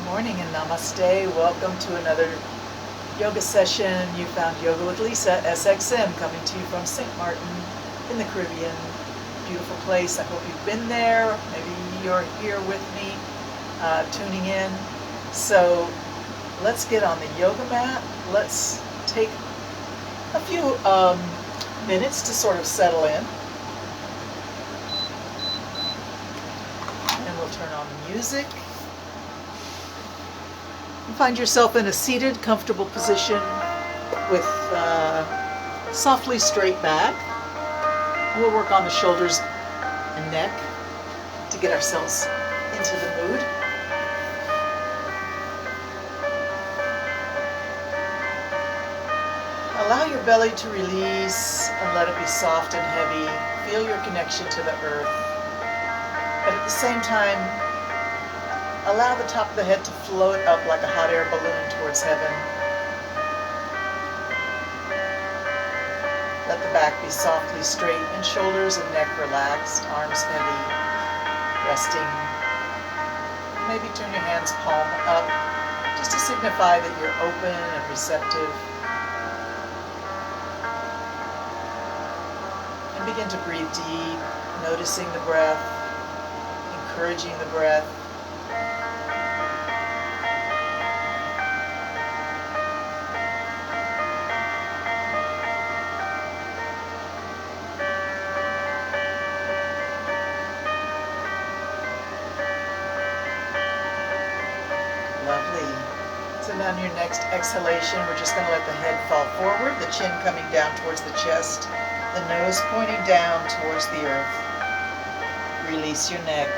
Morning and namaste. Welcome to another yoga session. You found Yoga with Lisa, SXM, coming to you from St. Martin in the Caribbean. Beautiful place. I hope you've been there. Maybe you're here with me, tuning in. So let's get on the yoga mat. Let's take a few minutes to sort of settle in. And we'll turn on the music. Find yourself in a seated, comfortable position with softly straight back. We'll work on the shoulders and neck to get ourselves into the mood. Allow your belly to release and let it be soft and heavy. Feel your connection to the earth. But at the same time, allow the top of the head to float up like a hot air balloon towards heaven. Let the back be softly straight and shoulders and neck relaxed, arms heavy, resting. Maybe turn your hands palm up just to signify that you're open and receptive. And begin to breathe deep, noticing the breath, encouraging the breath. Lovely. So now on your next exhalation, we're just going to let the head fall forward, the chin coming down towards the chest, the nose pointing down towards the earth. Release your neck.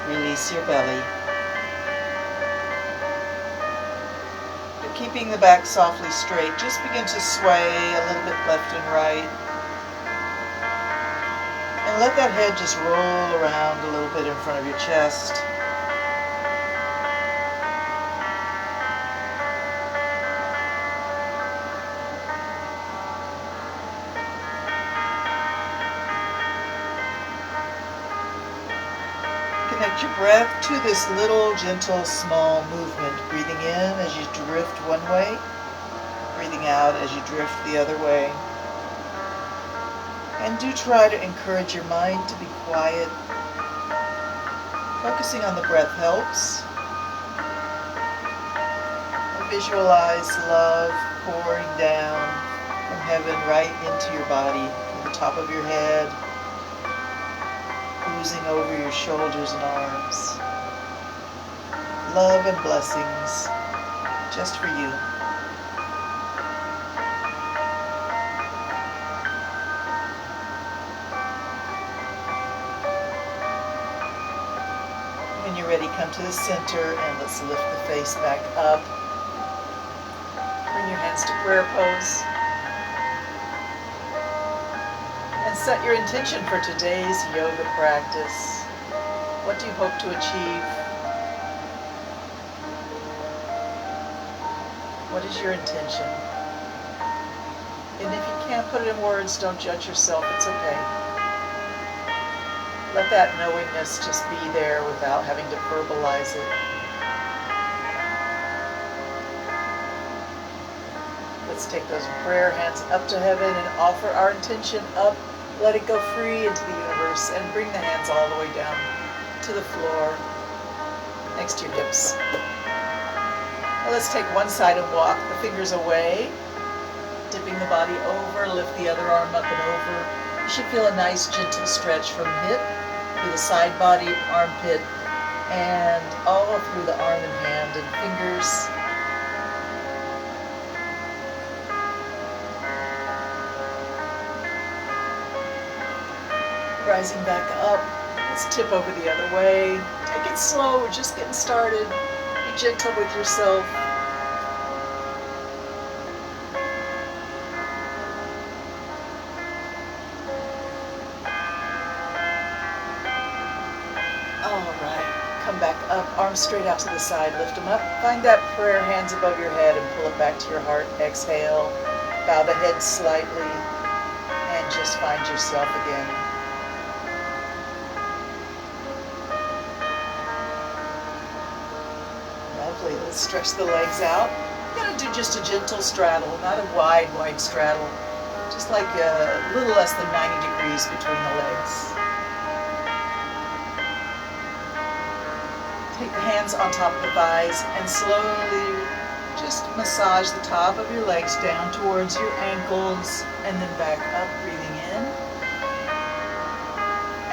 Release your belly. But keeping the back softly straight, just begin to sway a little bit left and right. And let that head just roll around a little bit in front of your chest. Connect your breath to this little, gentle, small movement. Breathing in as you drift one way, breathing out as you drift the other way. And do try to encourage your mind to be quiet. Focusing on the breath helps. And visualize love pouring down from heaven right into your body, from the top of your head, oozing over your shoulders and arms. Love and blessings just for you. When you're ready, come to the center and let's lift the face back up. Bring your hands to prayer pose. And set your intention for today's yoga practice. What do you hope to achieve? What is your intention? And if you can't put it in words, don't judge yourself. It's okay. Let that knowingness just be there without having to verbalize it. Let's take those prayer hands up to heaven and offer our intention up. Let it go free into the universe and bring the hands all the way down to the floor next to your hips. Now let's take one side and walk the fingers away, dipping the body over, lift the other arm up and over. You should feel a nice gentle stretch from hip through the side body, armpit, and all through the arm and hand and fingers. Rising back up, let's tip over the other way. Take it slow, we're just getting started. Be gentle with yourself. Come back up, arms straight out to the side, lift them up. Find that prayer, hands above your head, and pull it back to your heart. Exhale, bow the head slightly, and just find yourself again. Let's stretch the legs out. I'm going to do just a gentle straddle, not a wide straddle. Just like a little less than 90 degrees between the legs. Take the hands on top of the thighs and slowly just massage the top of your legs down towards your ankles and then back up, breathing in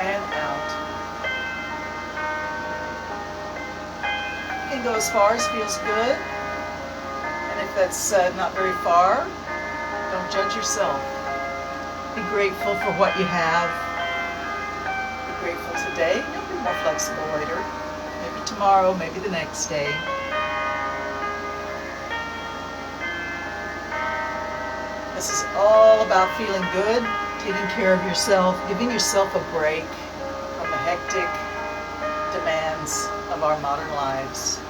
and out. You can go as far as feels good, and if that's not very far, don't judge yourself. Be grateful for what you have. Be grateful today. You'll be more flexible later. Maybe tomorrow, maybe the next day. This is all about feeling good, taking care of yourself, giving yourself a break from the hectic demands of our modern lives.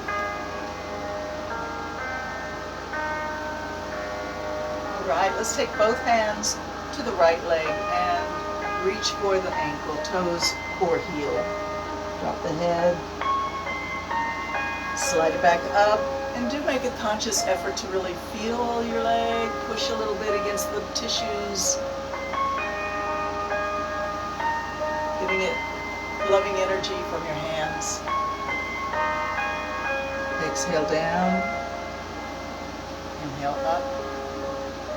All right, let's take both hands to the right leg and reach for the ankle, toes, or heel. Drop the head, slide it back up, and do make a conscious effort to really feel your leg, push a little bit against the tissues, giving it loving energy from your hands. Exhale down, inhale up,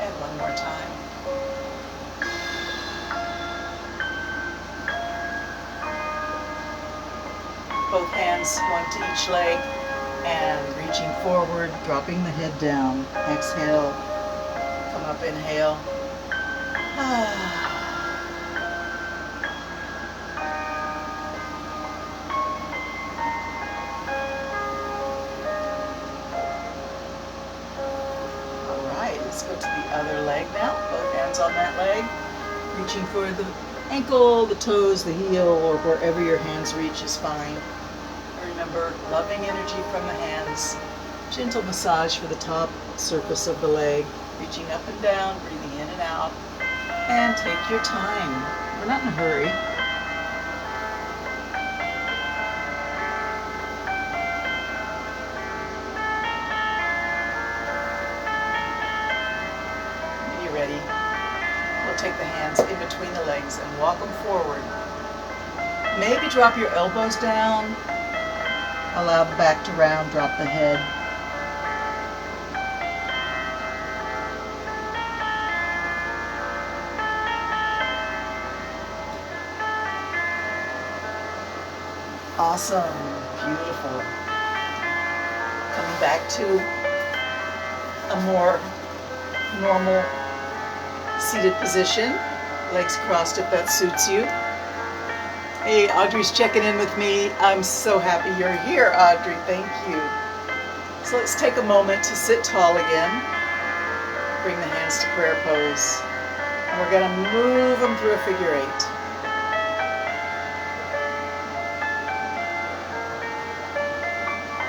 and one more time. Both hands going to each leg and reaching forward, dropping the head down. Exhale, come up, inhale. All right, let's go to the other leg now. Both hands on that leg, reaching for the ankle, the toes, the heel, or wherever your hands reach is fine. Remember, loving energy from the hands, gentle massage for the top surface of the leg, reaching up and down, breathing in and out, and take your time. We're not in a hurry. When you're ready, we'll take the hands in between the legs and walk them forward. Maybe drop your elbows down. Allow the back to round, drop the head. Awesome, beautiful. Coming back to a more normal seated position, legs crossed if that suits you. Hey, Audrey's checking in with me. I'm so happy you're here, Audrey. Thank you. So let's take a moment to sit tall again. Bring the hands to prayer pose. And we're going to move them through a figure eight.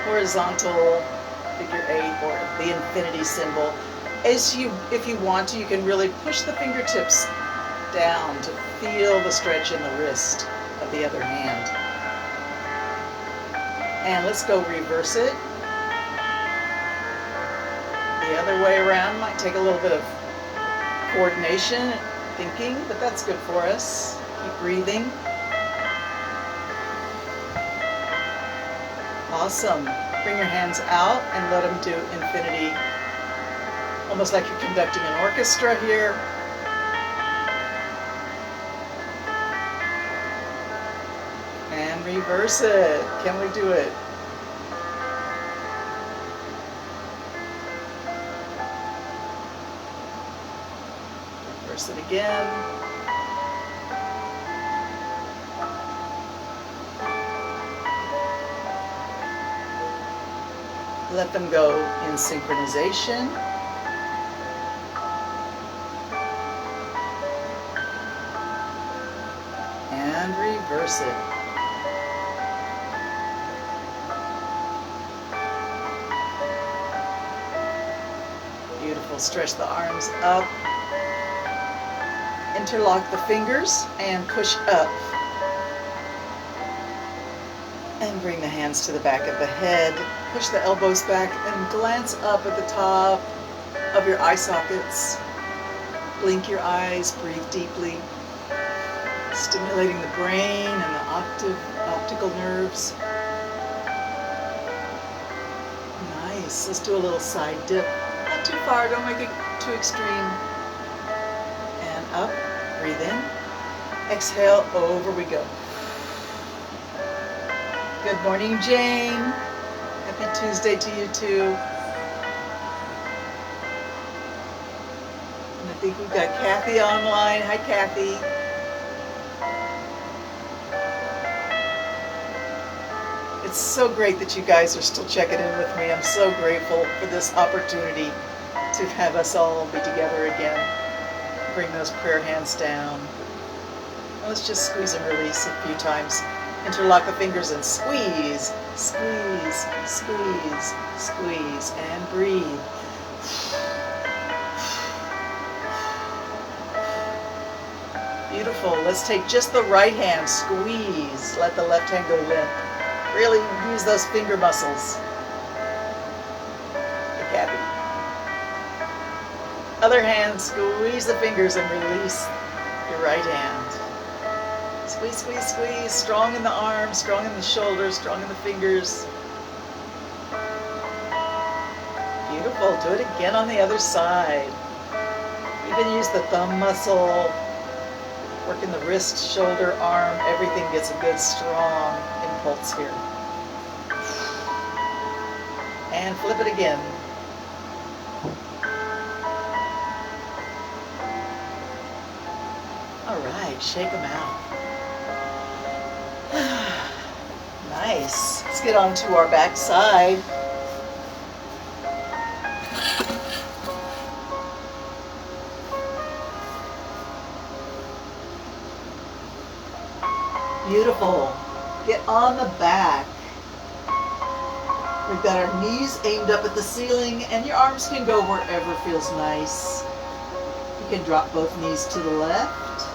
Horizontal figure eight, or the infinity symbol. If you want to, you can really push the fingertips down to feel the stretch in the wrist of the other hand. And let's go reverse it. The other way around might take a little bit of coordination and thinking, but that's good for us. Keep breathing. Awesome. Bring your hands out and let them do infinity. Almost like you're conducting an orchestra here. And reverse it. Can we do it? Reverse it again. Let them go in synchronization. And reverse it. Beautiful. Stretch the arms up. Interlock the fingers and push up. And bring the hands to the back of the head. Push the elbows back and glance up at the top of your eye sockets. Blink your eyes, breathe deeply, stimulating the brain and the optical nerves. Nice. Let's do a little side dip. Not too far, don't make it too extreme. And up, breathe in. Exhale, over we go. Good morning, Jane. Happy Tuesday to you too. And I think we've got Kathy online. Hi, Kathy. It's so great that you guys are still checking in with me. I'm so grateful for this opportunity to have us all be together again. Bring those prayer hands down. Let's just squeeze and release a few times. Interlock the fingers and squeeze, squeeze, squeeze, squeeze, and breathe. Beautiful. Let's take just the right hand, squeeze. Let the left hand go limp. Really use those finger muscles. For Kathy. Other hand, squeeze the fingers and release your right hand. Squeeze, squeeze, squeeze. Strong in the arms, strong in the shoulders, strong in the fingers. Beautiful. Do it again on the other side. Even use the thumb muscle. Working the wrist, shoulder, arm. Everything gets a good, strong impulse here. And flip it again. All right, shake them out. Nice. Let's get on to our back side. Beautiful. Get on the back. We've got our knees aimed up at the ceiling, and your arms can go wherever feels nice. You can drop both knees to the left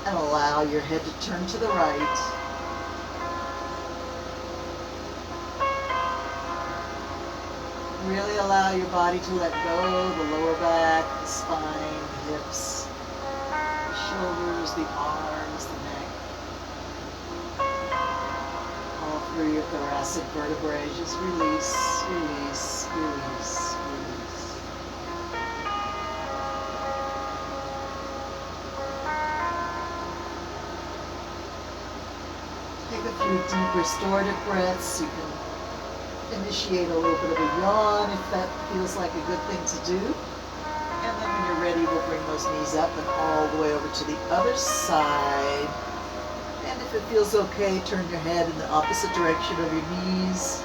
and allow your head to turn to the right. Really allow your body to let go, the lower back, the spine, the hips, the shoulders, the arms, the neck. All through your thoracic vertebrae. Just release, release, release, release. Take a few deep restorative breaths. You can initiate a little bit of a yawn if that feels like a good thing to do. And then when you're ready, we'll bring those knees up and all the way over to the other side. And if it feels okay, turn your head in the opposite direction of your knees.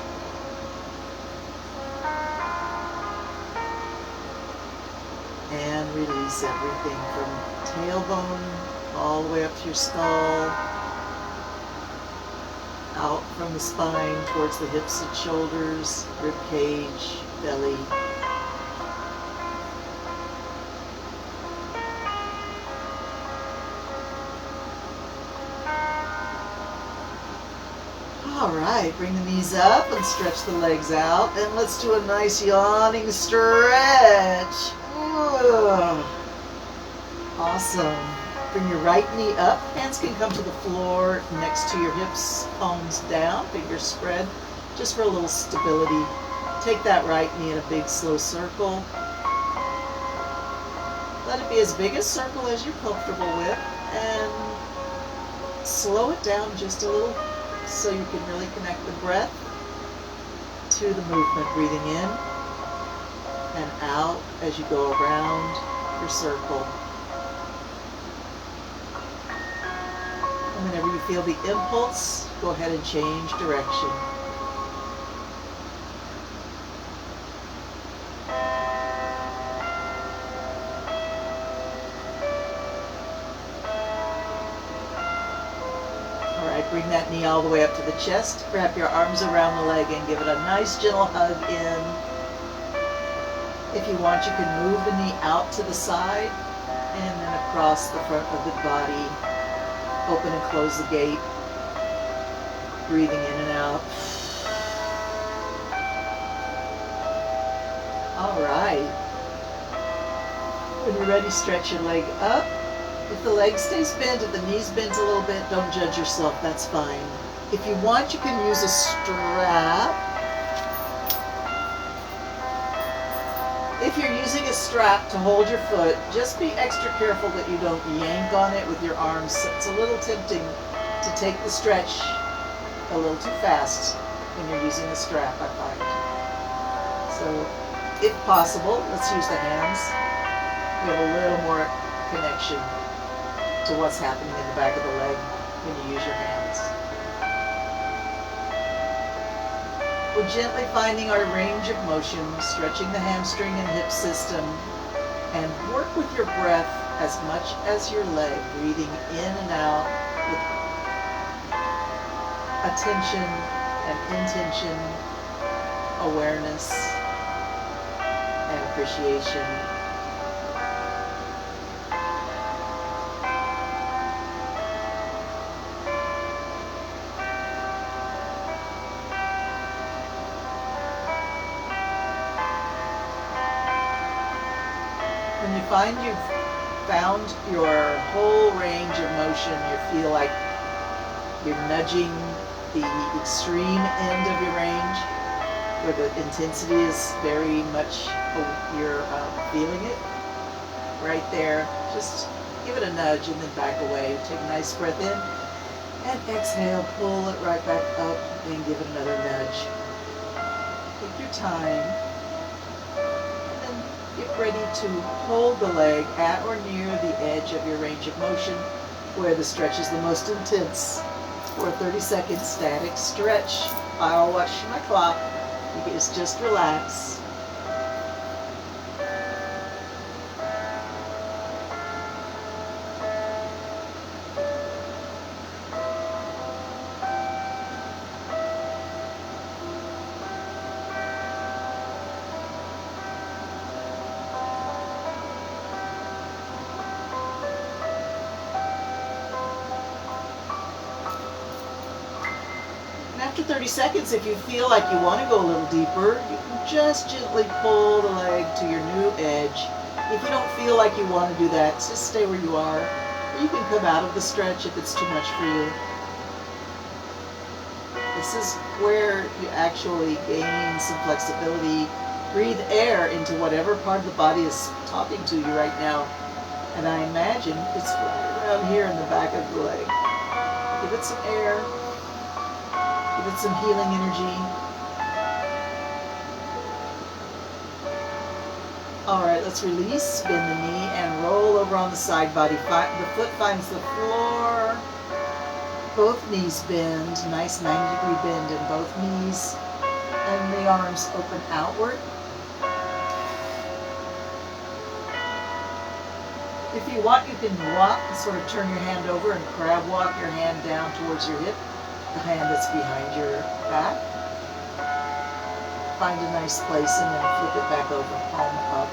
And release everything from tailbone all the way up to your skull. Out from the spine towards the hips and shoulders, rib cage, belly. All right, bring the knees up and stretch the legs out. And let's do a nice yawning stretch. Ugh. Awesome. Bring your right knee up. Hands can come to the floor next to your hips, palms down, fingers spread, just for a little stability. Take that right knee in a big, slow circle. Let it be as big a circle as you're comfortable with, and slow it down just a little so you can really connect the breath to the movement, breathing in and out as you go around your circle. And whenever you feel the impulse, go ahead and change direction. All right, bring that knee all the way up to the chest. Wrap your arms around the leg and give it a nice gentle hug in. If you want, you can move the knee out to the side and then across the front of the body. Open and close the gate. breathing in and out. All right. When you're ready, stretch your leg up. If the leg stays bent, if the knees bend a little bit, don't judge yourself, that's fine. If you want, you can use a strap. If you're using a strap to hold your foot, just be extra careful that you don't yank on it with your arms. It's a little tempting to take the stretch a little too fast when you're using a strap, I find. So, if possible, let's use the hands. We have a little more connection to what's happening in the back of the leg when you use your hands. We're gently finding our range of motion, stretching the hamstring and hip system, and work with your breath as much as your leg, breathing in and out with attention and intention, awareness and appreciation. When you find you've found your whole range of motion, you feel like you're nudging the extreme end of your range, where the intensity is very much, you're feeling it right there. Just give it a nudge and then back away. Take a nice breath in and exhale, pull it right back up and give it another nudge. Take your time. Get ready to hold the leg at or near the edge of your range of motion where the stretch is the most intense. For a 30-second static stretch. I'll watch my clock. You just relax. After 30 seconds, if you feel like you want to go a little deeper, you can just gently pull the leg to your new edge. If you don't feel like you want to do that, just stay where you are. Or you can come out of the stretch if it's too much for you. This is where you actually gain some flexibility. Breathe air into whatever part of the body is talking to you right now. And I imagine it's right around here in the back of the leg. Give it some air. Give it some healing energy. All right, let's release, bend the knee, and roll over on the side body. The foot finds the floor. Both knees bend, nice 90-degree bend in both knees. And the arms open outward. If you want, you can walk, sort of turn your hand over and crab walk your hand down towards your hip. The hand that's behind your back. Find a nice place and then flip it back over, palm up.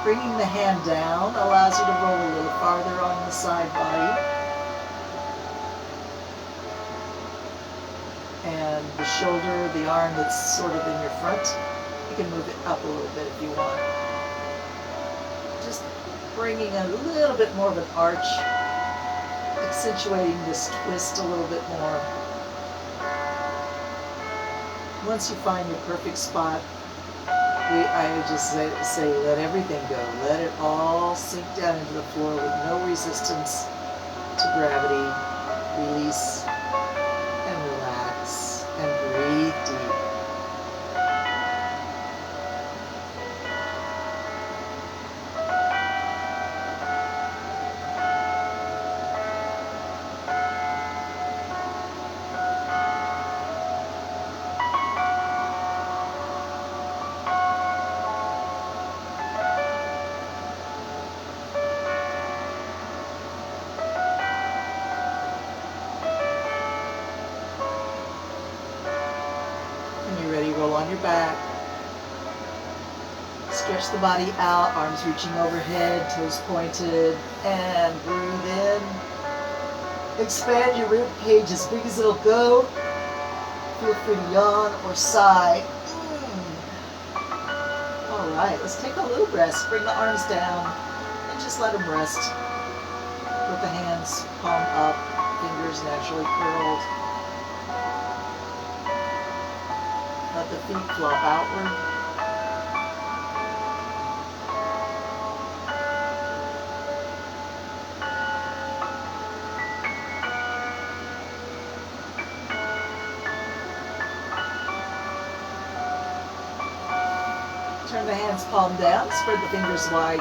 Bringing the hand down allows you to roll a little farther on the side body. And the shoulder, the arm that's sort of in your front, you can move it up a little bit if you want. Just bringing a little bit more of an arch, accentuating this twist a little bit more. Once you find your perfect spot, I just say let everything go. Let it all sink down into the floor with no resistance to gravity. Release and relax and breathe deep. Roll on your back. Stretch the body out, arms reaching overhead, toes pointed, and breathe in. Expand your rib cage as big as it'll go. Feel free to yawn or sigh. All right, let's take a little rest. Bring the arms down and just let them rest. With the hands palm up, fingers naturally curled. Let the feet flop outward. Turn the hands palm down, spread the fingers wide,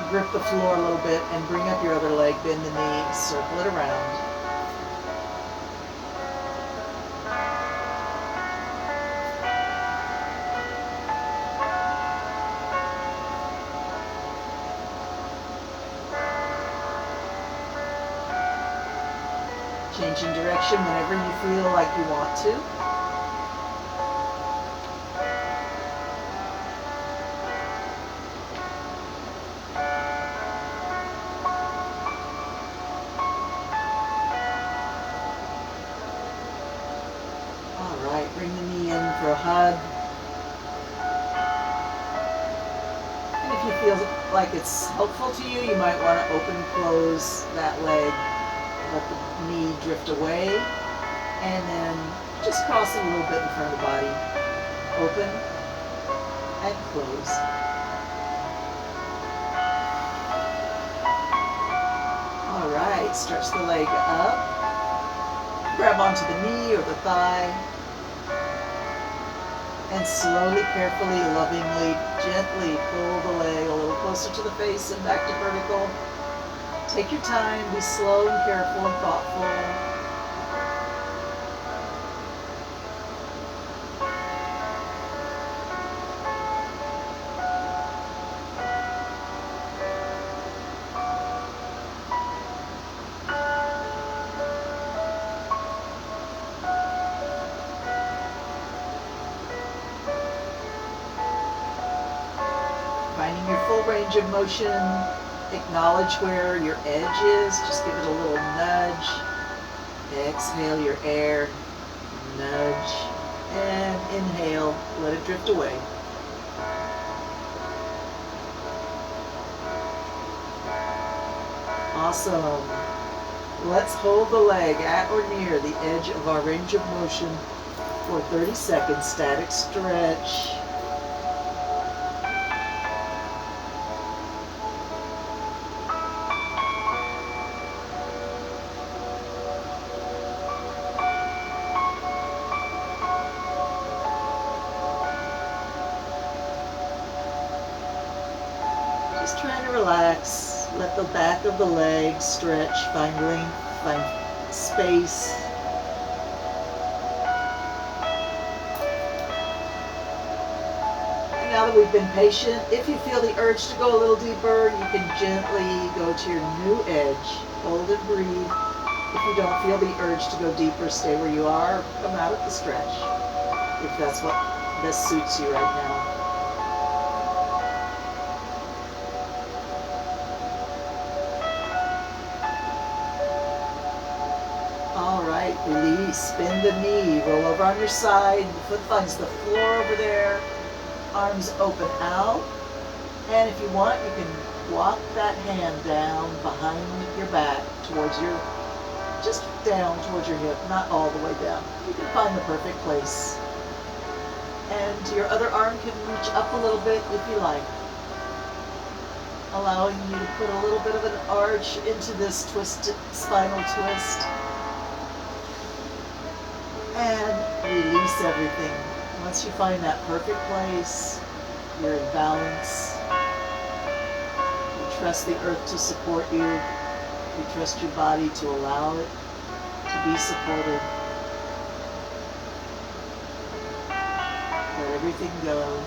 grip the floor a little bit, and bring up your other leg, bend the knee, circle it around. Changing direction whenever you feel like you want to. Bring the knee in for a hug. And if you feel like it's helpful to you, you might want to open and close that leg. Let the knee drift away. And then just cross it a little bit in front of the body. Open and close. All right, stretch the leg up. Grab onto the knee or the thigh. And slowly, carefully, lovingly, gently pull the leg a little closer to the face and back to vertical. Take your time, be slow and careful and thoughtful. Finding your full range of motion, acknowledge where your edge is, just give it a little nudge. Exhale your air, nudge, and inhale, let it drift away. Awesome. Let's hold the leg at or near the edge of our range of motion for 30 seconds, static stretch. Just trying to relax, let the back of the leg stretch, find length, find space. And now that we've been patient, if you feel the urge to go a little deeper, you can gently go to your new edge, hold and breathe. If you don't feel the urge to go deeper, stay where you are, come out at the stretch, if that's what best suits you right now. Release, bend the knee, roll over on your side, the foot finds the floor over there, arms open out, and if you want, you can walk that hand down behind your back towards your, just down towards your hip, not all the way down. You can find the perfect place. And your other arm can reach up a little bit if you like, allowing you to put a little bit of an arch into this twisted spinal twist. And release everything. Once you find that perfect place, you're in balance. You trust the earth to support you. You trust your body to allow it to be supported. Let everything go.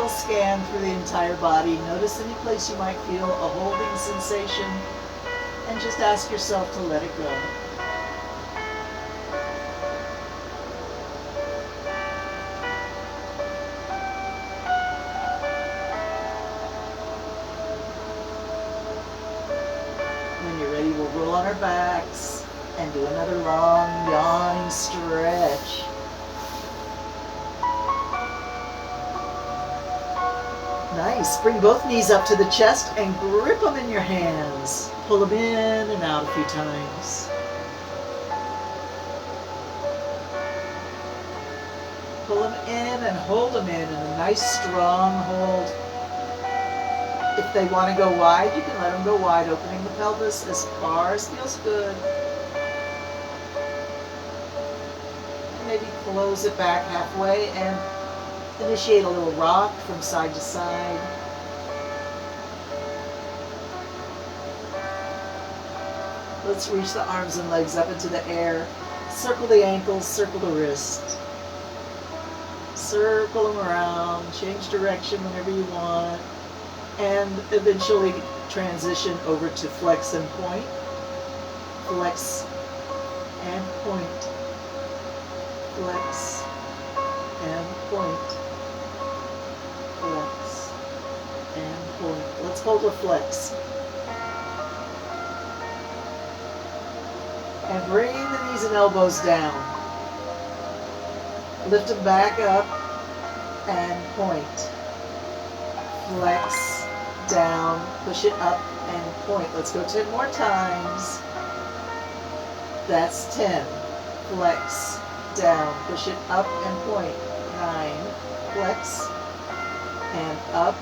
little scan through the entire body. Notice any place you might feel a holding sensation, and just ask yourself to let it go. When you're ready, we'll roll on our backs and do another long, yawning stretch. Nice. Bring both knees up to the chest and grip them in your hands. Pull them in and out a few times. Pull them in and hold them in a nice strong hold. If they want to go wide, you can let them go wide, opening the pelvis as far as feels good. And maybe close it back halfway and initiate a little rock from side to side. Let's reach the arms and legs up into the air. Circle the ankles, circle the wrist. Circle them around, change direction whenever you want, and eventually transition over to flex and point. Flex and point. Flex and point. Flex and point. Let's hold a flex. And bring the knees and elbows down. Lift them back up and point. Flex, down, push it up and point. Let's go 10 more times. That's 10. Flex, down, push it up and point. 9. Flex, and up.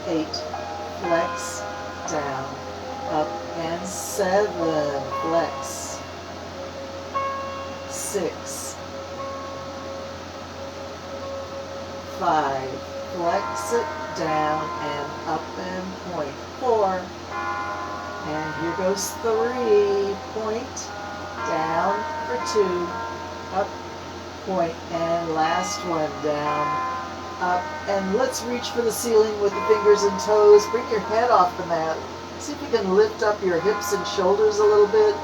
8. Flex, down, up, and 7. Flex. 6. 5. Flex it down and up and point. 4. And here goes 3. Point. Down for 2. Up. Point. And last one. Down. Up. And let's reach for the ceiling with the fingers and toes. Bring your head off the mat. See if you can lift up your hips and shoulders a little bit.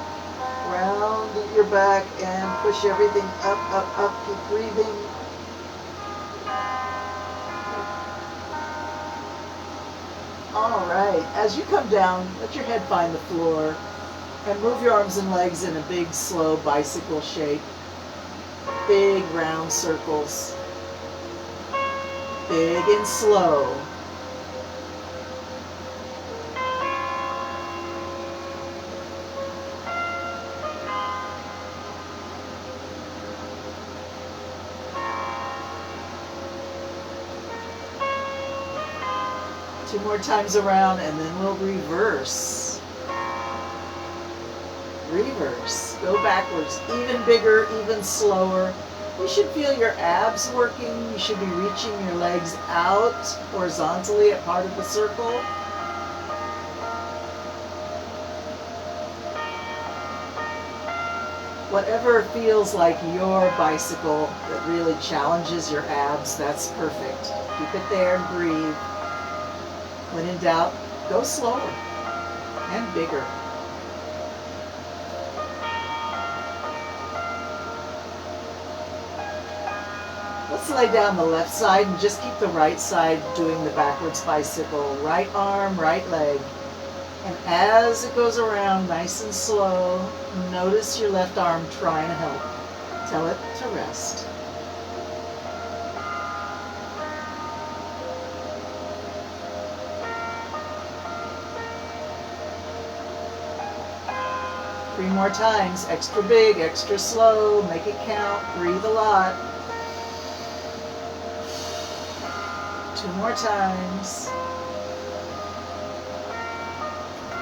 Round your back and push everything up, up, up. Keep breathing. All right, as you come down, let your head find the floor and move your arms and legs in a big, slow bicycle shape. Big round circles. Big and slow. Two more times around, and then we'll reverse. Reverse. Go backwards. Even bigger, even slower. You should feel your abs working. You should be reaching your legs out horizontally at part of the circle. Whatever feels like your bicycle that really challenges your abs, that's perfect. Keep it there and breathe. When in doubt, go slower and bigger. Let's lay down the left side and just keep the right side doing the backwards bicycle. Right arm, right leg. And as it goes around nice and slow, notice your left arm trying to help. Tell it to rest. Three more times, extra big, extra slow, make it count, breathe a lot. 2 more times.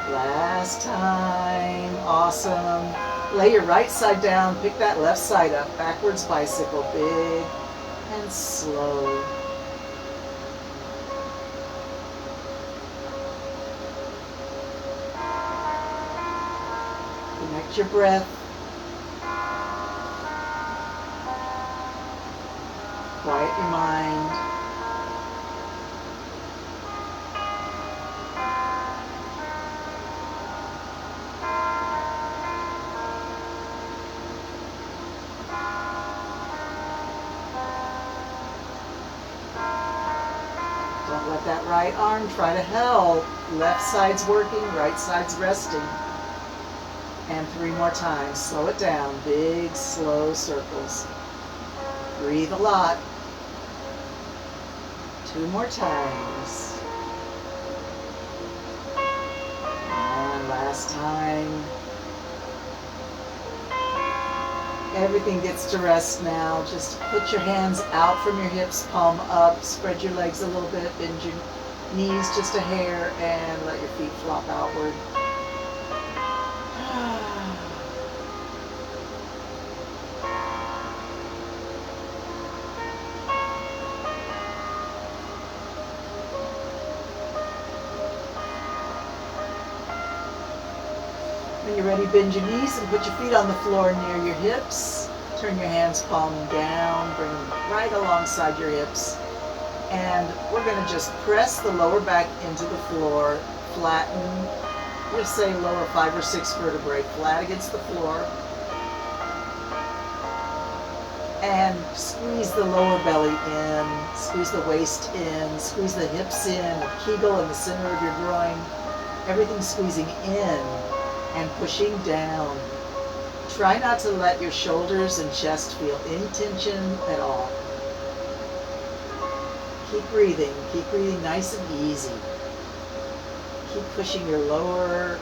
Last time, awesome. Lay your right side down, pick that left side up, backwards bicycle, big and slow. Connect your breath. Quiet your mind. Don't let that right arm try to help. Left side's working, right side's resting. And 3 more times. Slow it down. Big, slow circles. Breathe a lot. 2 more times. And last time. Everything gets to rest now. Just put your hands out from your hips, palm up. Spread your legs a little bit. Bend your knees just a hair and let your feet flop outward. When you're ready, bend your knees and put your feet on the floor near your hips. Turn your hands palm down, bring them right alongside your hips. And we're going to just press the lower back into the floor, flatten, just say lower 5 or 6 vertebrae flat against the floor. And squeeze the lower belly in, squeeze the waist in, squeeze the hips in, a kegel in the center of your groin. Everything squeezing in and pushing down. Try not to let your shoulders and chest feel any tension at all. Keep breathing nice and easy. Keep pushing your lower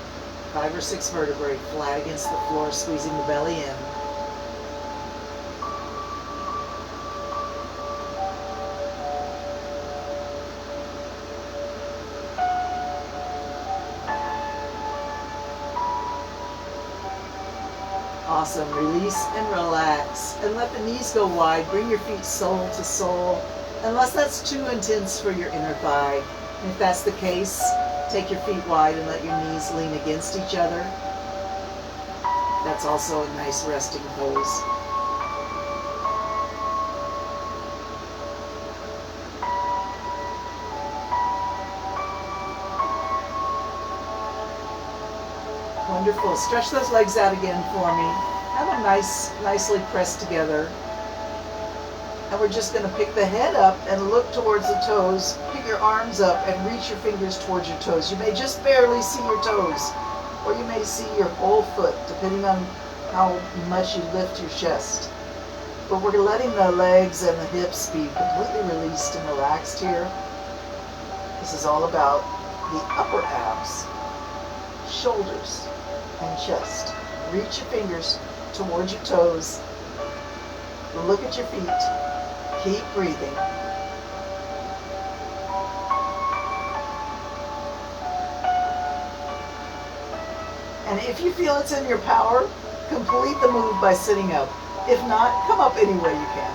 5 or 6 vertebrae flat against the floor, squeezing the belly in. Awesome. Release and relax. And let the knees go wide. Bring your feet sole to sole. Unless that's too intense for your inner thigh. And if that's the case, take your feet wide and let your knees lean against each other. That's also a nice resting pose. Wonderful. Stretch those legs out again for me. Have them nicely pressed together. And we're just going to pick the head up and look towards the toes. Pick your arms up and reach your fingers towards your toes. You may just barely see your toes, or you may see your whole foot, depending on how much you lift your chest. But we're letting the legs and the hips be completely released and relaxed here. This is all about the upper abs, shoulders, and chest. Reach your fingers towards your toes. Look at your feet. Keep breathing. And if you feel it's in your power, complete the move by sitting up. If not, come up any way you can.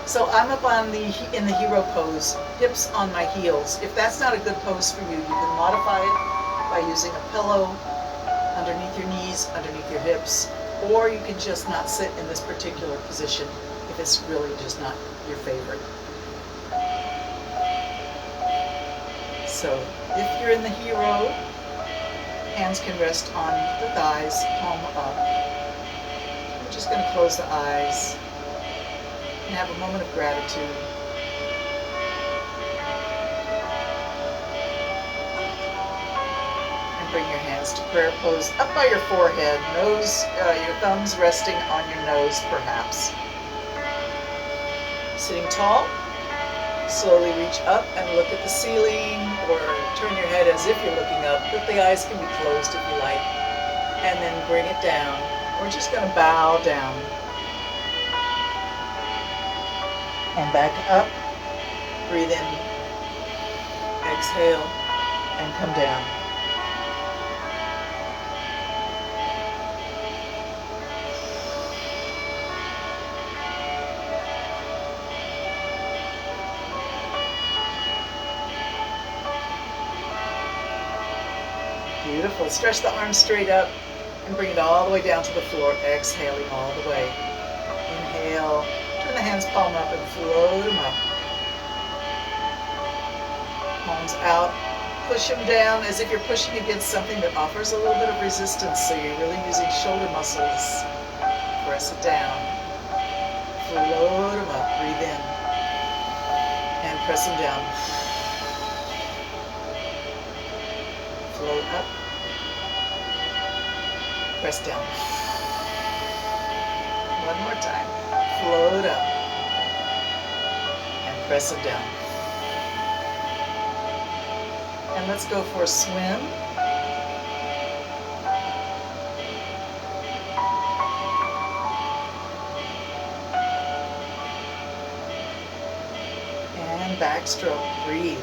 So I'm up in the hero pose, hips on my heels. If that's not a good pose for you, you can modify it by using a pillow underneath your knees, underneath your hips, or you can just not sit in this particular position if it's really just not your favorite. So if you're in the hero, hands can rest on the thighs, palm up. We're just going to close the eyes and have a moment of gratitude. And bring your hands to prayer pose up by your forehead, your thumbs resting on your nose perhaps. Sitting tall, slowly reach up and look at the ceiling, or turn your head as if you're looking up, but the eyes can be closed if you like. And then bring it down. We're just going to bow down. And back up, breathe in, exhale, and come down. Beautiful. Stretch the arms straight up and bring it all the way down to the floor, exhaling all the way. Inhale. Turn the hands palm up and float them up. Palms out, Push them down as if you're pushing against something that offers a little bit of resistance, so you're really using shoulder muscles. Press it down. Float them up. Breathe in. And press them down. Float up. Press down. One more time. Float up. And press them down. And let's go for a swim. And backstroke. Breathe.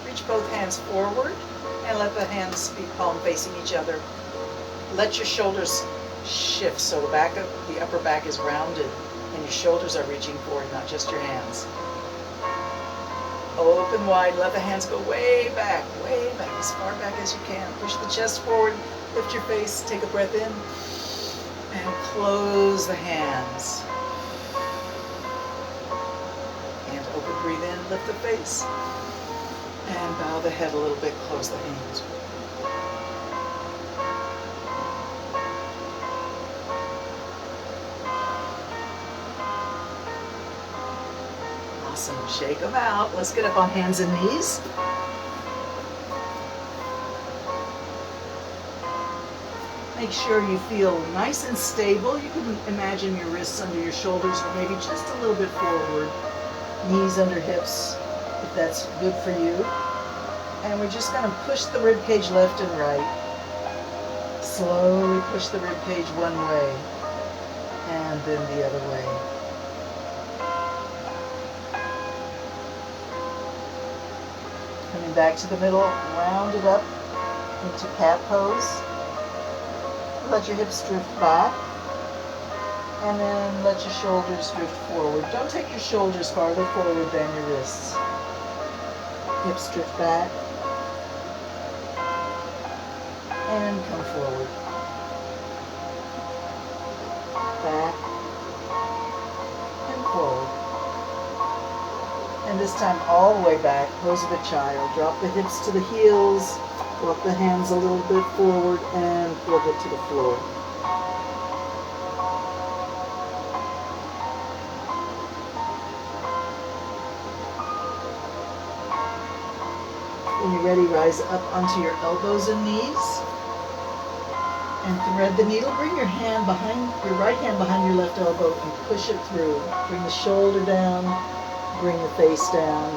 Reach both hands forward and let the hands be palm facing each other. Let your shoulders shift so the upper back is rounded and your shoulders are reaching forward, not just your hands. Open wide, let the hands go way back, as far back as you can. Push the chest forward, lift your face, take a breath in, and close the hands. And open, breathe in, lift the face, and bow the head a little bit, close the hands. Awesome. Shake them out. Let's get up on hands and knees. Make sure you feel nice and stable. You can imagine your wrists under your shoulders or maybe just a little bit forward. Knees under hips, if that's good for you. And we're just going to push the rib cage left and right. Slowly push the rib cage one way and then the other way. Coming back to the middle, round it up into cat pose. Let your hips drift back, and then let your shoulders drift forward. Don't take your shoulders farther forward than your wrists. Hips drift back, and come forward. Back, and forward. And this time all the way back, pose of a child. Drop the hips to the heels, walk the hands a little bit forward, and flip it to the floor. When you're ready, rise up onto your elbows and knees. And thread the needle. Bring your right hand behind your left elbow and push it through. Bring the shoulder down. Bring the face down.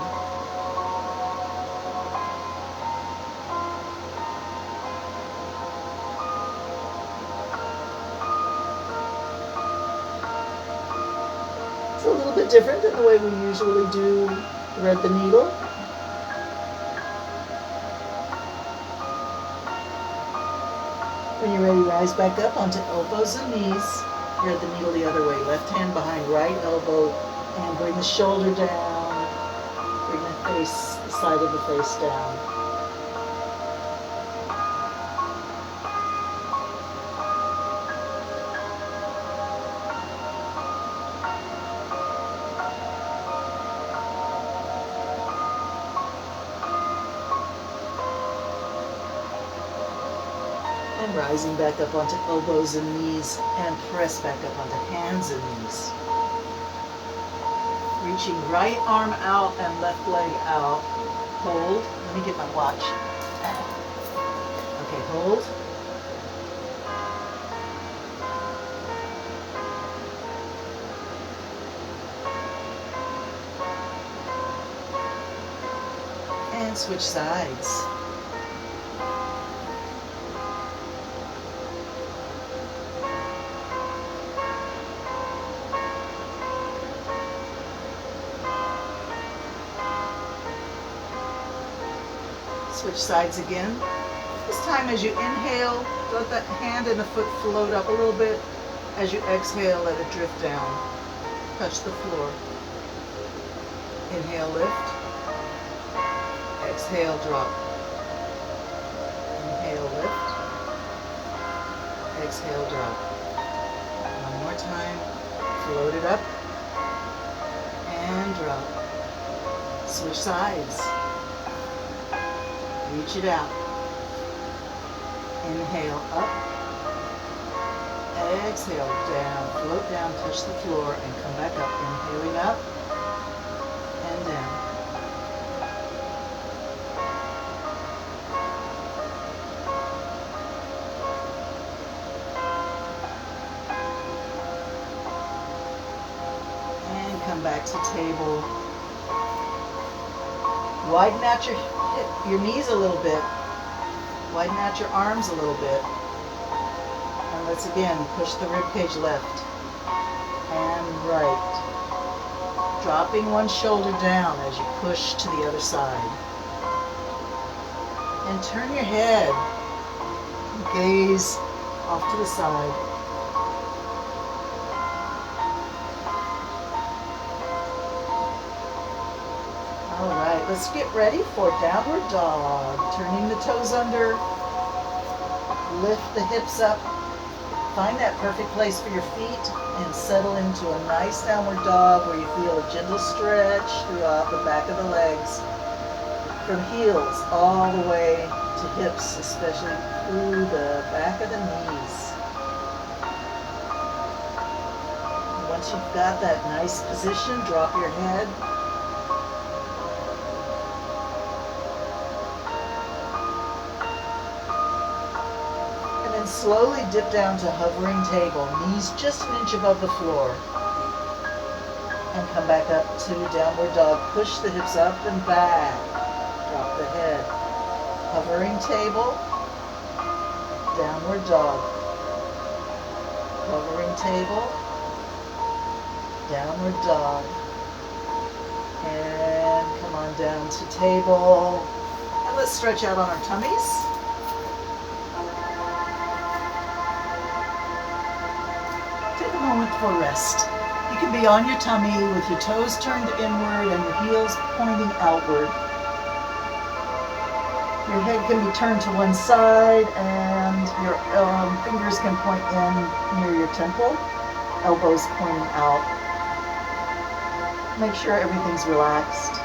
It's a little bit different than the way we usually do thread the needle. When you're ready, rise back up onto elbows and knees. Thread the needle the other way. Left hand behind right elbow. And bring the shoulder down, bring the side of the face down. And rising back up onto elbows and knees, and press back up onto hands and knees. Reaching right arm out and left leg out. Hold. Let me get my watch. Okay, hold. And switch sides. Switch sides again. This time as you inhale, let the hand and the foot float up a little bit. As you exhale, let it drift down. Touch the floor. Inhale, lift. Exhale, drop. Inhale, lift. Exhale, drop. One more time. Float it up and drop. Switch sides. Reach it out. Inhale up. Exhale down. Float down, touch the floor, and come back up. Inhaling up and down. And come back to table. Widen out your knees a little bit. Widen out your arms a little bit. And let's again push the rib cage left and right. Dropping one shoulder down as you push to the other side. And turn your head. Gaze off to the side. All right, let's get ready for downward dog. Turning the toes under. Lift the hips up. Find that perfect place for your feet and settle into a nice downward dog where you feel a gentle stretch throughout the back of the legs. From heels all the way to hips, especially through the back of the knees. Once you've got that nice position, drop your head. Slowly dip down to hovering table, knees just an inch above the floor. And come back up to downward dog. Push the hips up and back. Drop the head. Hovering table. Downward dog. Hovering table. Downward dog. And come on down to table. And let's stretch out on our tummies. Moment for rest. You can be on your tummy with your toes turned inward and your heels pointing outward. Your head can be turned to one side and your fingers can point in near your temple, elbows pointing out. Make sure everything's relaxed.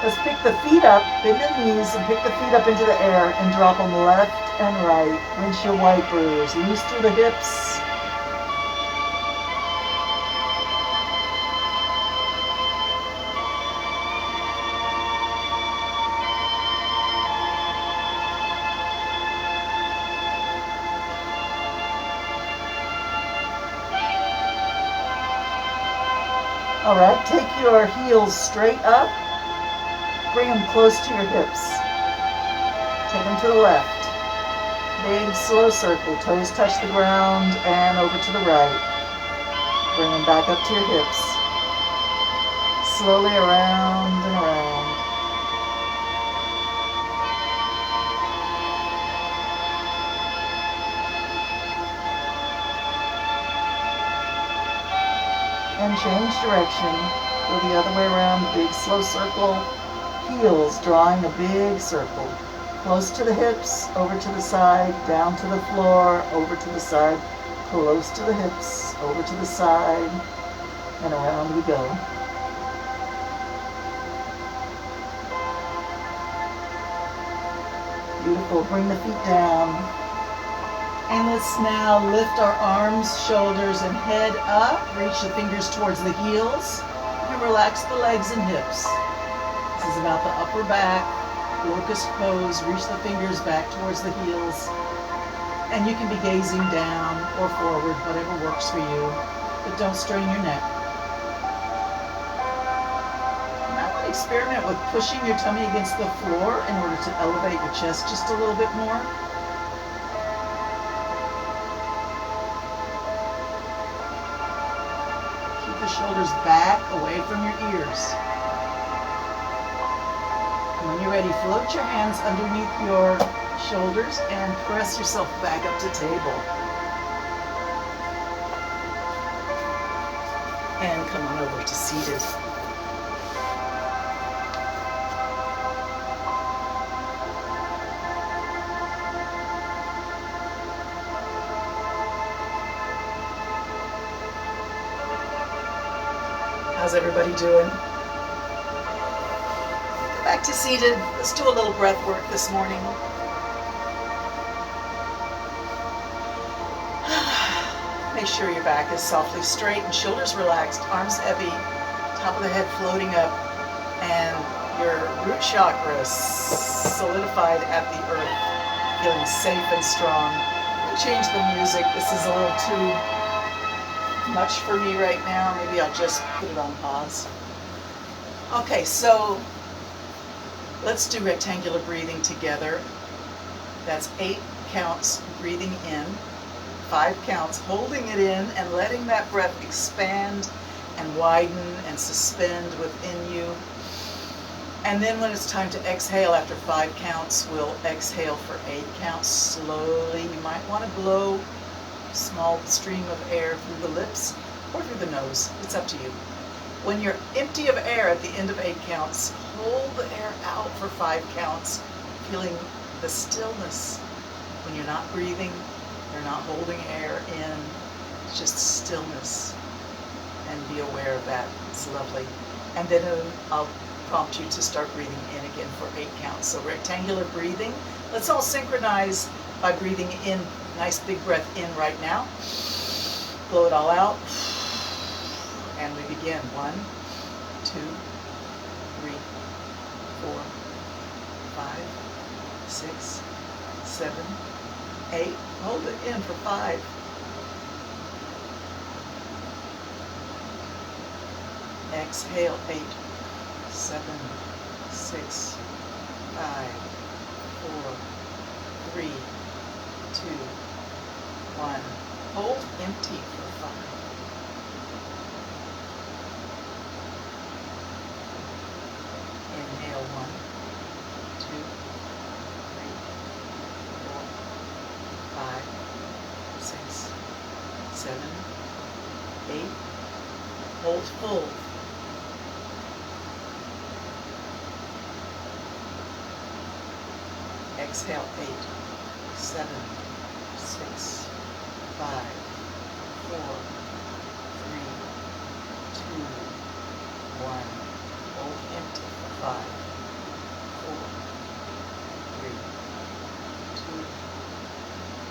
Let's pick the feet up, bend the knees, and pick the feet up into the air and drop them left and right. Rinse your wipers. Loose through the hips. All right, take your heels straight up. Bring them close to your hips. Take them to the left. Big slow circle. Toes touch the ground and over to the right. Bring them back up to your hips. Slowly around and around. And change direction. Go the other way around. Big slow circle. Heels drawing a big circle. Close to the hips, over to the side, down to the floor, over to the side, close to the hips, over to the side, and around we go. Beautiful. Bring the feet down. And let's now lift our arms, shoulders, and head up. Reach the fingers towards the heels and relax the legs and hips. This is about the upper back, locust pose. Reach the fingers back towards the heels. And you can be gazing down or forward, whatever works for you, but don't strain your neck. Now experiment with pushing your tummy against the floor in order to elevate your chest just a little bit more. Keep the shoulders back, away from your ears. When you're ready, float your hands underneath your shoulders and press yourself back up to table. And come on over to seated. How's everybody doing? Go back to seated. Let's do a little breath work this morning. Make sure your back is softly straight and shoulders relaxed, arms heavy, top of the head floating up, and your root chakra solidified at the earth, feeling safe and strong. I'll change the music. This is a little too much for me right now. Maybe I'll just put it on pause. Okay, so let's do rectangular breathing together. That's 8 counts breathing in, 5 counts holding it in and letting that breath expand and widen and suspend within you. And then when it's time to exhale after 5 counts, we'll exhale for 8 counts slowly. You might want to blow a small stream of air through the lips or through the nose. It's up to you. When you're empty of air at the end of 8 counts, hold the air out for 5 counts, feeling the stillness. When you're not breathing, you're not holding air in, it's just stillness. And be aware of that. It's lovely. And then I'll prompt you to start breathing in again for 8 counts. So rectangular breathing. Let's all synchronize by breathing in. Nice big breath in right now. Blow it all out. And we begin. 1, 2, 3, 4, 5, 6, 7, 8. Hold it in for 5. Exhale, 8, 7, 6, 5, 4, 3, 2, 1. Hold empty for 5. Inhale, 1, 2, 3, 4, 5, 6, 7, 8. Hold full. Exhale, 8, 7, 6, 5, 4, 3, 2, 1. Hold empty for 5, 4, 3, 2,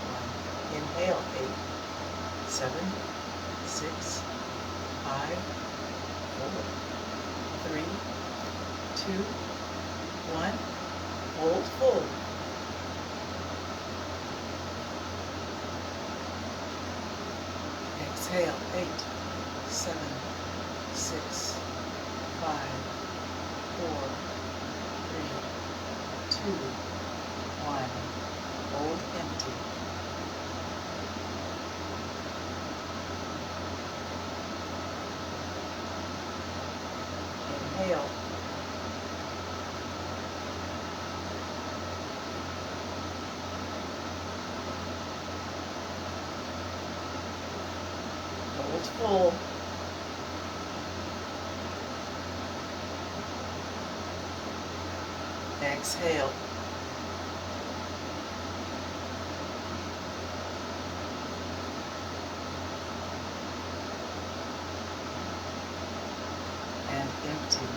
1. Inhale, 8, 7, 6, 5, 4, 3, 2, 1. Hold full. Exhale, 8, 7, 6, 5, 4, 3, 2, 1. Hold empty. Inhale. Hold full. Exhale. And empty.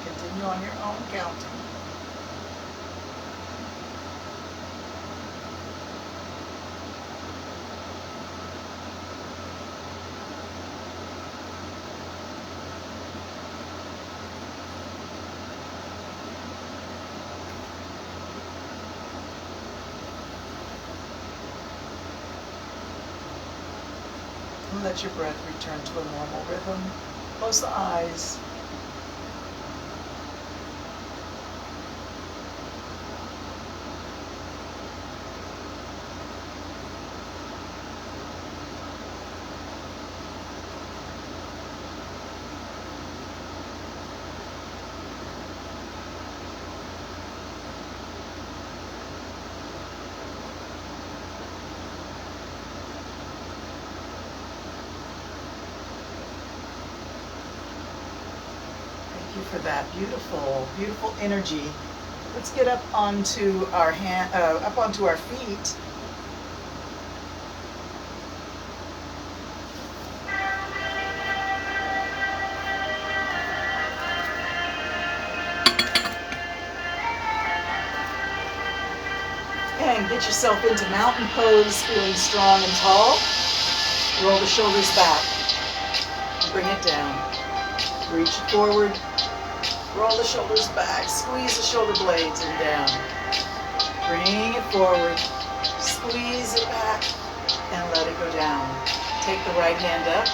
Continue on your own counting. And let your breath return to a normal rhythm. Close the eyes. For that beautiful, beautiful energy. Let's get up onto our feet And get yourself into mountain pose, feeling strong and tall. Roll the shoulders back. Bring it down. Reach it forward. Roll the shoulders back. Squeeze the shoulder blades and down. Bring it forward. Squeeze it back and let it go down. Take the right hand up.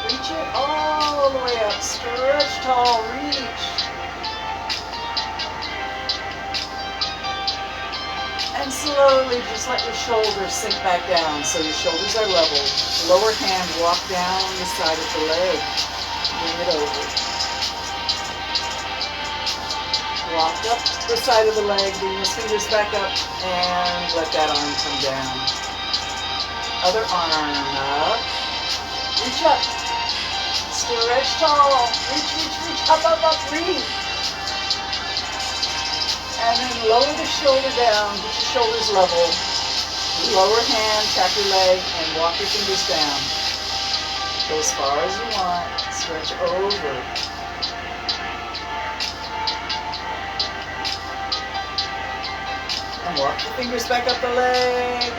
Reach it all the way up. Stretch tall. Reach. And slowly just let your shoulders sink back down so your shoulders are level. Lower hand walk down the side of the leg. Bring it over. Walk up the side of the leg, bring those fingers back up, and let that arm come down. Other arm up. Reach up. Stretch tall. Reach, reach, reach. Up, up, up. Reach. And then lower the shoulder down, get your shoulders level. Lower hand, tap your leg, and walk your fingers down. Go as far as you want. Stretch over. And walk your fingers back up the leg,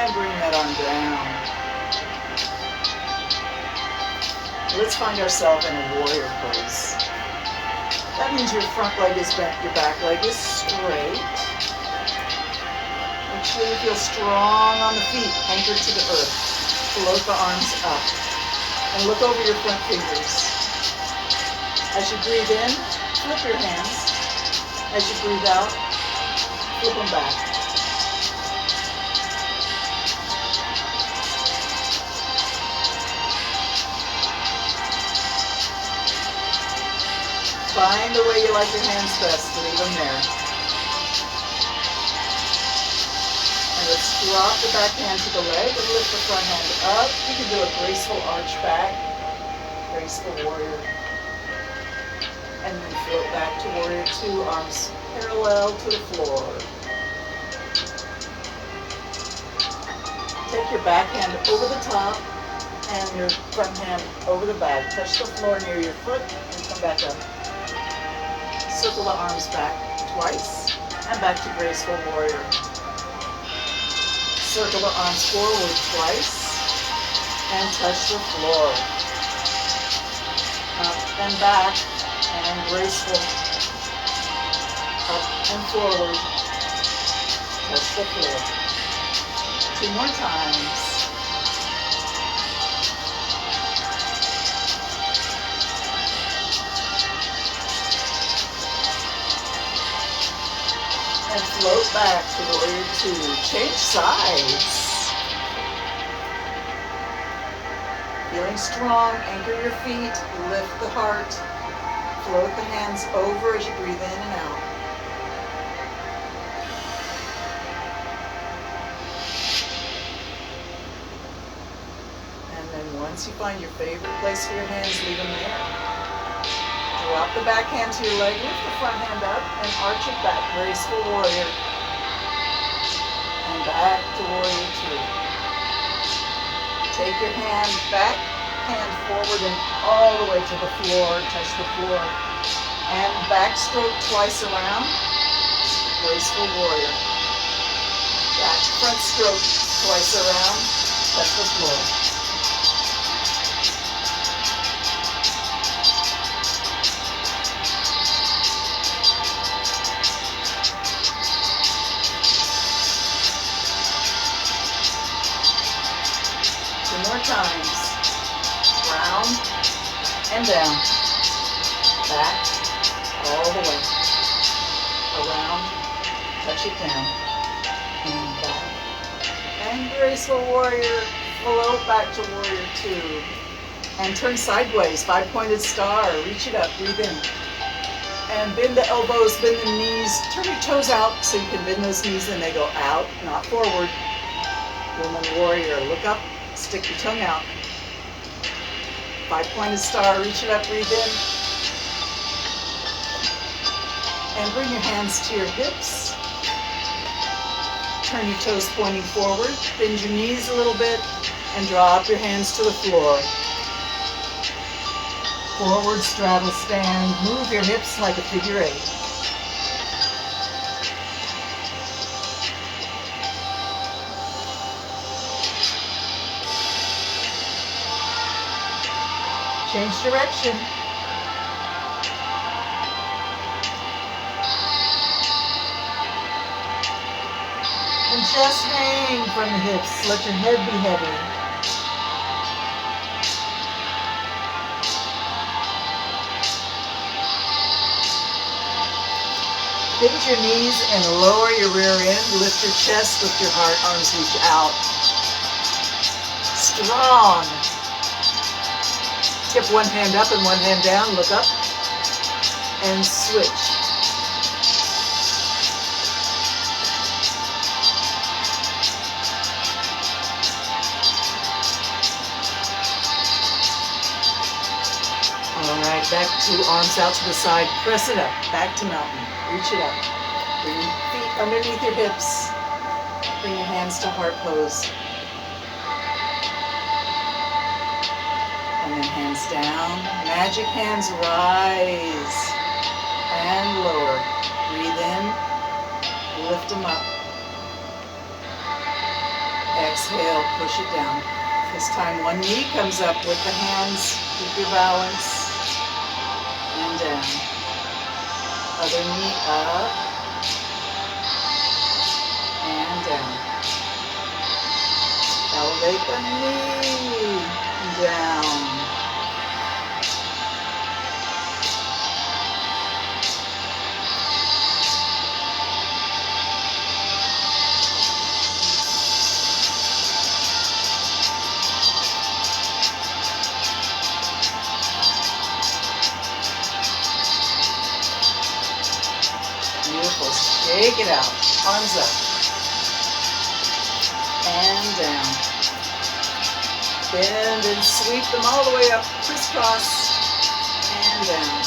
and bring that arm down. Let's find ourselves in a warrior pose. That means your front leg is bent, your back leg is straight. Make sure you feel strong on the feet, anchored to the earth. Float the arms up. And look over your front fingers. As you breathe in, flip your hands. As you breathe out, flip them back. Find the way you like your hands best, leave them there. And let's drop the back hand to the leg and lift the front hand up. You can do a graceful arch back, graceful warrior. And then float back to warrior two, arms parallel to the floor. Take your back hand over the top and your front hand over the back. Touch the floor near your foot and come back up. Circle the arms back twice and back to graceful warrior. Circle the arms forward twice and touch the floor. Up and back and graceful. Up and forward. Touch the floor. 2 more times. And float back to warrior two. Change sides. Feeling strong, anchor your feet, lift the heart. Float the hands over as you breathe in and out. And then once you find your favorite place for your hands, leave them there. Drop the back hand to your leg, lift the front hand up, and arch it back, graceful warrior. And back to warrior two. Take your hand back, hand forward and all the way to the floor, touch the floor. And back stroke twice around, graceful warrior. Back front stroke twice around, touch the floor. More times. Round and down. Back all the way. Around. Touch it down. And back. And graceful warrior. Float back to warrior two. And turn sideways. 5-pointed star. Reach it up. Breathe in. And bend the elbows, bend the knees. Turn your toes out so you can bend those knees and they go out, not forward. Woman warrior. Look up. Stick your tongue out. 5-pointed star, reach it up, breathe in. And bring your hands to your hips. Turn your toes pointing forward. Bend your knees a little bit and drop your hands to the floor. Forward straddle stand. Move your hips like a figure 8. Change direction. And just hang from the hips. Let your head be heavy. Bend your knees and lower your rear end. Lift your chest, lift your heart, arms reach out. Strong. Tip one hand up and one hand down. Look up and switch. All right, back to arms out to the side. Press it up. Back to mountain. Reach it up. Bring your feet underneath your hips. Bring your hands to heart pose. And then hands down. Magic hands rise and lower. Breathe in. Lift them up. Exhale, push it down. This time one knee comes up with the hands. Keep your balance. And down. Other knee up. And down. Elevate the knee. Down. Beautiful. Shake it out. Arms up. And down. Bend and sweep them all the way up. Crisscross. And down.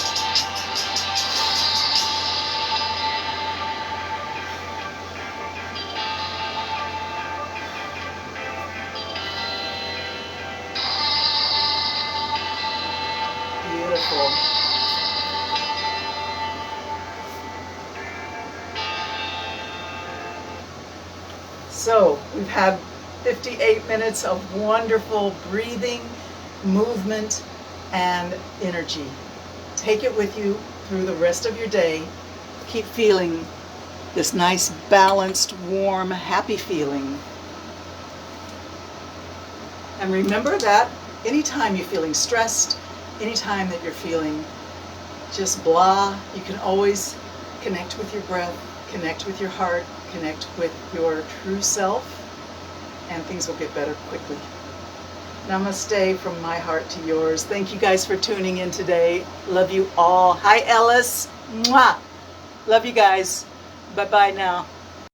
Beautiful. So we've had 58 minutes of wonderful breathing, movement, and energy. Take it with you through the rest of your day. Keep feeling this nice, balanced, warm, happy feeling. And remember that anytime you're feeling stressed, anytime that you're feeling just blah, you can always connect with your breath, connect with your heart, connect with your true self, and things will get better quickly. Namaste from my heart to yours. Thank you guys for tuning in today. Love you all. Hi, Ellis. Mwah. Love you guys. Bye-bye now.